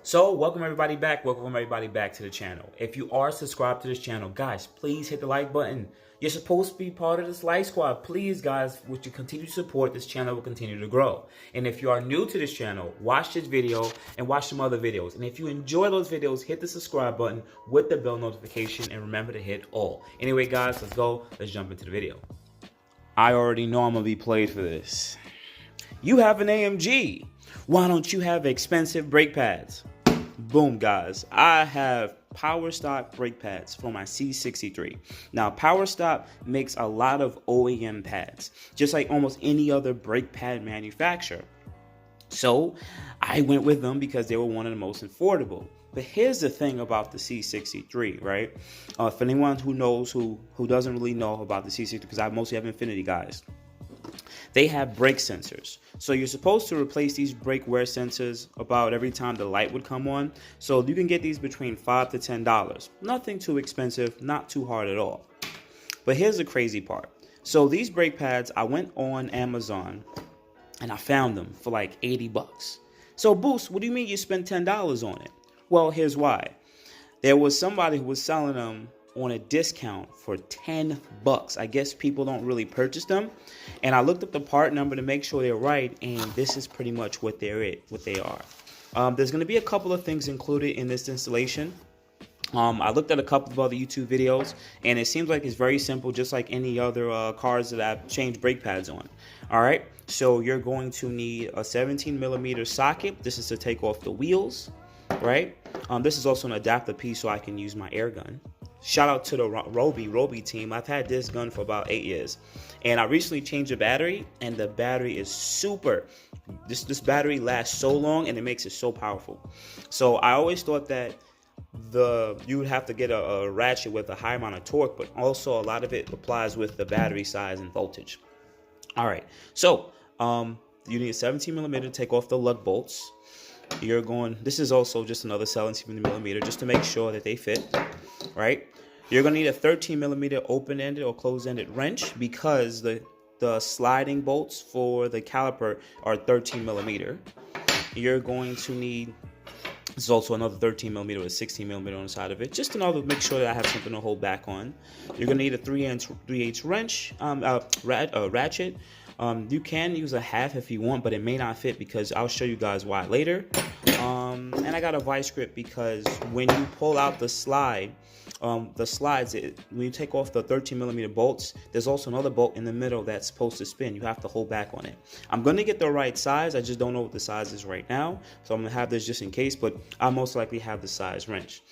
So welcome everybody back. To the channel. If you are subscribed to this channel, guys, please hit the like button. You're supposed to be part of this like squad. Please, guys, with your continued support, this channel will continue to grow. And if you are new to this channel, watch this video and watch some other videos. And if you enjoy those videos, hit the subscribe button with the bell notification and remember to hit all. Anyway, guys, let's go. Let's jump into the video. I already know I'm gonna be played for this. You have an AMG. Why don't you have expensive brake pads? Boom, guys. I have Power Stop brake pads for my C63. Now, Power Stop makes a lot of OEM pads, just like almost any other brake pad manufacturer. So I went with them because they were one of the most affordable. But here's the thing about the C63, right? For anyone who knows, who doesn't really know about the C63, because I mostly have Infinity guys. They have brake sensors. So you're supposed to replace these brake wear sensors about every time the light would come on. So you can get these between $5 to $10. Nothing too expensive, not too hard at all. But here's the crazy part. So these brake pads, I went on Amazon and I found them for like 80 bucks. So Boost, what do you mean you spent $10 on it? Well, here's why. There was somebody who was selling them on a discount for 10 bucks. I guess people don't really purchase them. And I looked up the part number to make sure they're right, and this is pretty much what they are. There's going to be a couple of things included in this installation. I looked at a couple of other YouTube videos, and it seems like it's very simple, just like any other cars that I've changed brake pads on. All right, so you're going to need a 17mm socket. This is to take off the wheels, right? This is also an adapter piece so I can use my air gun. Shout out to the Roby team. I've had this gun for about 8 years. And I recently changed the battery, and the battery is super. This battery lasts so long, and it makes it so powerful. So I always thought that you would have to get a ratchet with a high amount of torque, but also a lot of it applies with the battery size and voltage. All right, so you need a 17mm to take off the lug bolts. This is also just another 17mm just to make sure that they fit, right? You're going to need a 13mm open-ended or closed-ended wrench because the sliding bolts for the caliper are 13mm. You're going to need, this is also another 13mm with a 16mm on the side of it, just to make sure that I have something to hold back on. You're going to need a 3/8 wrench, ratchet. You can use a half if you want, but it may not fit because I'll show you guys why later. And I got a vice grip because when you pull out the slides, when you take off the 13mm bolts, there's also another bolt in the middle that's supposed to spin. You have to hold back on it. I'm going to get the right size. I just don't know what the size is right now. So I'm going to have this just in case, but I'll most likely have the size wrench.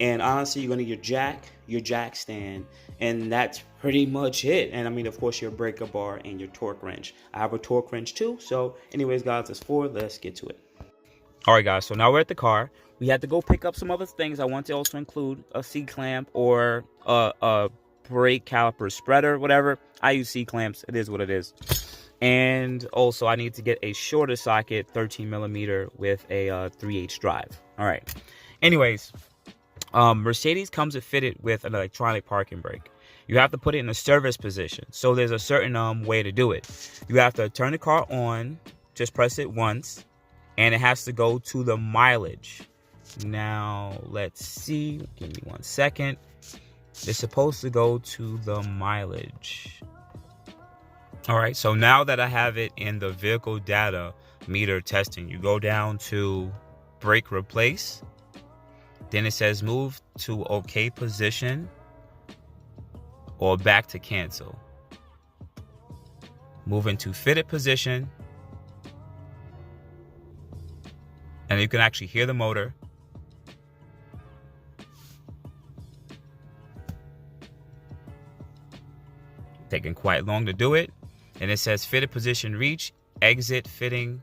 And honestly, you're going to need your jack stand, and that's pretty much it. And I mean, of course, your breaker bar and your torque wrench. I have a torque wrench too. So anyways, guys, let's get to it. All right, guys, so now we're at the car. We had to go pick up some other things. I want to also include a C-clamp or a brake caliper spreader, whatever. I use C-clamps. It is what it is. And also, I need to get a shorter socket, 13mm with a 3/8 drive. All right. Anyways, Mercedes comes fitted with an electronic parking brake. You have to put it in a service position. So there's a certain way to do it. You have to turn the car on, just press it once, and it has to go to the mileage. Now, let's see. Give me 1 second. It's supposed to go to the mileage. All right, so now that I have it in the vehicle data meter testing, you go down to brake replace. Then it says move to OK position or back to cancel. Move into fitted position. And you can actually hear the motor. Taking quite long to do it. And it says fitted position reach, exit fitting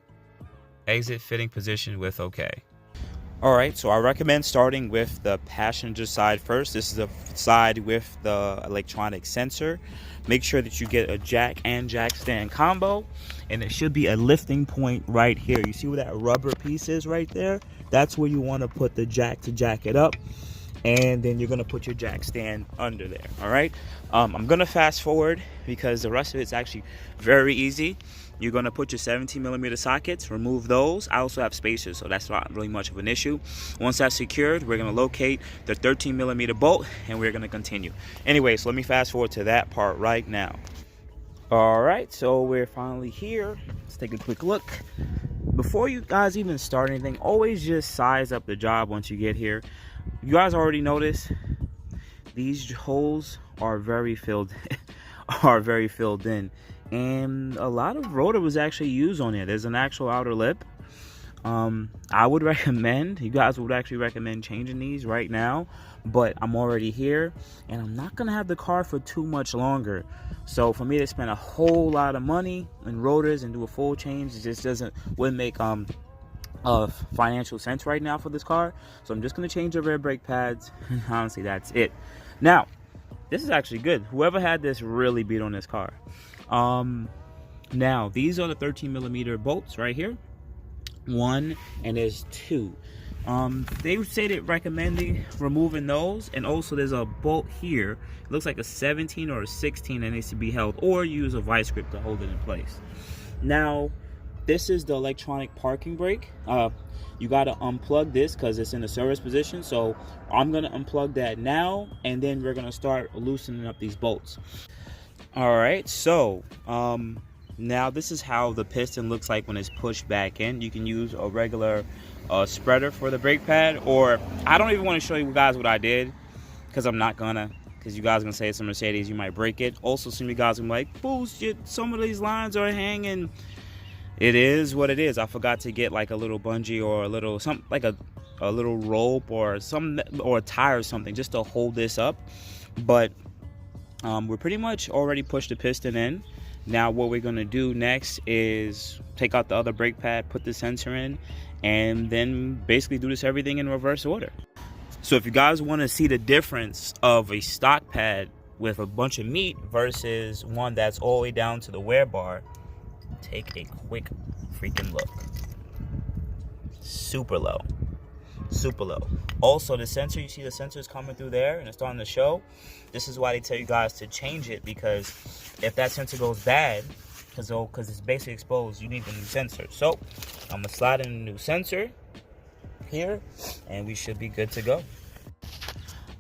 position with OK. All right, so I recommend starting with the passenger side first. This is the side with the electronic sensor. Make sure that you get a jack and jack stand combo, and it should be a lifting point right here. You see where that rubber piece is right there? That's where you want to put the jack to jack it up. and then you're gonna put your jack stand under there. All right, I'm gonna fast forward because the rest of it's actually very easy. You're gonna put your 17mm sockets, remove those. I also have spacers, so that's not really much of an issue. Once that's secured, we're gonna locate the 13mm bolt, and we're gonna continue. Anyway, so let me fast forward to that part right now. All right, so we're finally here. Let's take a quick look. Before you guys even start anything, always just size up the job once you get here. You guys already noticed these holes are very filled in, and a lot of rotor was actually used on it. There's an actual outer lip. I would recommend, you guys would actually recommend changing these right now, but I'm already here and I'm not gonna have the car for too much longer. So for me to spend a whole lot of money in rotors and do a full change, it just wouldn't make financial sense right now for this car. So I'm just gonna change the rear brake pads, and honestly that's it. Now this is actually good. Whoever had this really beat on this car. Now these are the 13mm bolts right here. One, and there's two. They stated recommending removing those, and also there's a bolt here. It looks like a 17 or a 16 that needs to be held, or use a vice grip to hold it in place. Now this is the electronic parking brake. You got to unplug this because it's in the service position, so I'm gonna unplug that now, and then we're gonna start loosening up these bolts. All right, so now this is how the piston looks like when it's pushed back in. You can use a regular spreader for the brake pad, or I don't even want to show you guys what I did because I'm not gonna, because you guys are gonna say it's a Mercedes, you might break it. Also, some of you guys are like, bullshit, some of these lines are hanging. It is what it is. I forgot to get like a little bungee or a little something like a little rope or some, or a tire or something just to hold this up. But we're pretty much already pushed the piston in. Now what we're going to do next is take out the other brake pad, put the sensor in, and then basically do this everything in reverse order. So if you guys want to see the difference of a stock pad with a bunch of meat versus one that's all the way down to the wear bar, take a quick freaking look. Super low. Super low. Also, the sensor, you see the sensor is coming through there and it's starting to show. This is why they tell you guys to change it, because if that sensor goes bad, because it's basically exposed, you need the new sensor. So I'm gonna slide in a new sensor here and we should be good to go.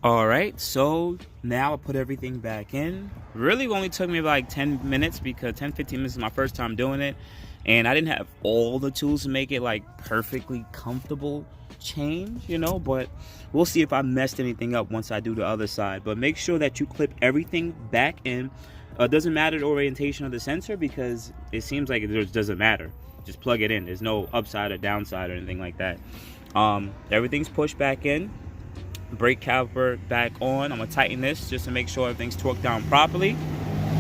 All right, so now I put everything back in. Really only took me like 10 minutes, because 10-15 minutes is my first time doing it, and I didn't have all the tools to make it like perfectly comfortable change, you know, but we'll see if I messed anything up once I do the other side. But make sure that you clip everything back in. Doesn't matter the orientation of the sensor, because it seems like it just doesn't matter. Just plug it in. There's no upside or downside or anything like that. Everything's pushed back in. Brake caliper back on. I'm gonna tighten this just to make sure everything's torqued down properly.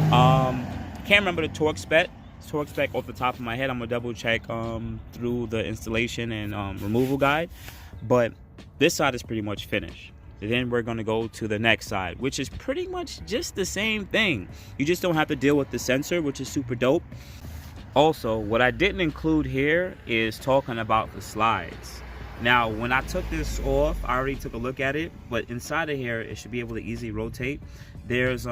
Can't remember the torque spec off the top of my head. I'm gonna double check through the installation and removal guide, but this side is pretty much finished. And then we're gonna go to the next side, which is pretty much just the same thing. You just don't have to deal with the sensor, which is super dope. Also, what I didn't include here is talking about the slides. Now, when I took this off, I already took a look at it, but inside of here, it should be able to easily rotate. There's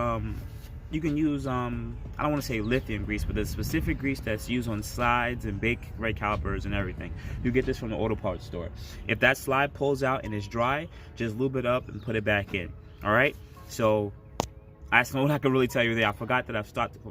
you can use I don't want to say lithium grease, but there's specific grease that's used on slides and brake calipers and everything. You get this from the auto parts store. If that slide pulls out and it's dry, just lube it up and put it back in. All right, so that's what I can really tell you there. I forgot that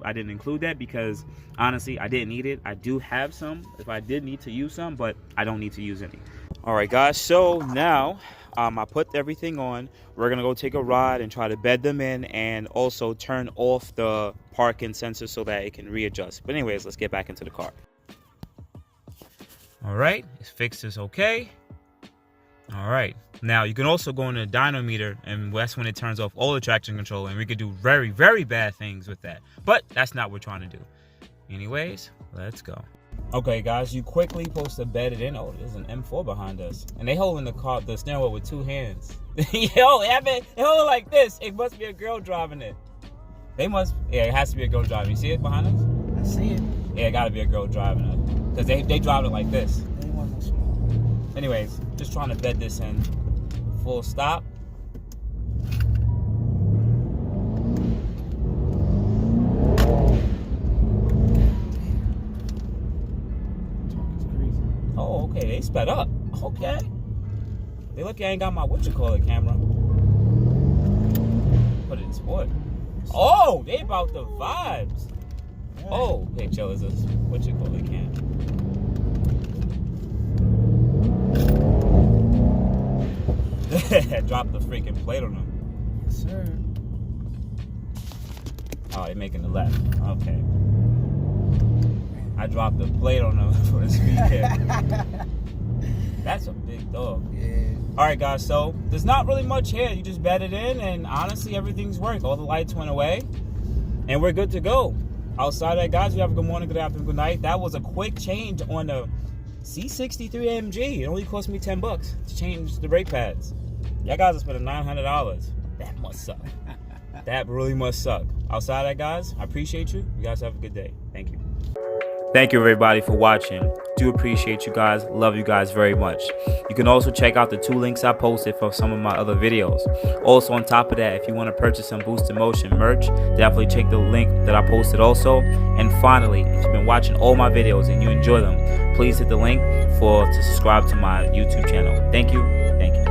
I didn't include that, because honestly I didn't need it. I do have some if I did need to use some, but I don't need to use any. All right guys, so now I put everything on. We're gonna go take a ride and try to bed them in, and also turn off the parking sensor so that it can readjust. But anyways, let's get back into the car. All right, it's fixed, it's okay. All right, now you can also go into the dynometer, and that's when it turns off all the traction control, and we could do very, very bad things with that. But that's not what we're trying to do. Anyways, let's go. Okay guys, you quickly supposed to bed it in. Oh, there's an M4 behind us, and they holding the steering wheel with two hands. Yo, they hold it like this. It must be a girl driving it. Yeah, it has to be a girl driving. You see it behind us? I see it. Yeah, it gotta be a girl driving it, because they drive it like this. Anyways, just trying to bed this in. Full stop. they sped up. Okay. They lucky I ain't got my camera. Put it in sport. Oh, they about the vibes. Oh, hey, chill, is this cam? Drop the freaking plate on them. Yes, sir. Oh, they're making the left. Okay. I dropped the plate on them for the speed. That's a big dog. Yeah. All right, guys. So there's not really much here. You just bed it in, and honestly, everything's worked. All the lights went away, and we're good to go. Outside of that, guys, you have a good morning, good afternoon, good night. That was a quick change on the C63 AMG. It only cost me $10 to change the brake pads. Y'all guys are spending $900. That must suck. That really must suck. Outside of that, guys, I appreciate you. You guys have a good day. Thank you. Thank you, everybody, for watching. Do appreciate you guys. Love you guys very much. You can also check out the 2 links I posted for some of my other videos. Also, on top of that, if you want to purchase some Boost in Motion merch, definitely check the link that I posted also. And finally, if you've been watching all my videos and you enjoy them, please hit the link to subscribe to my YouTube channel. Thank you. Thank you.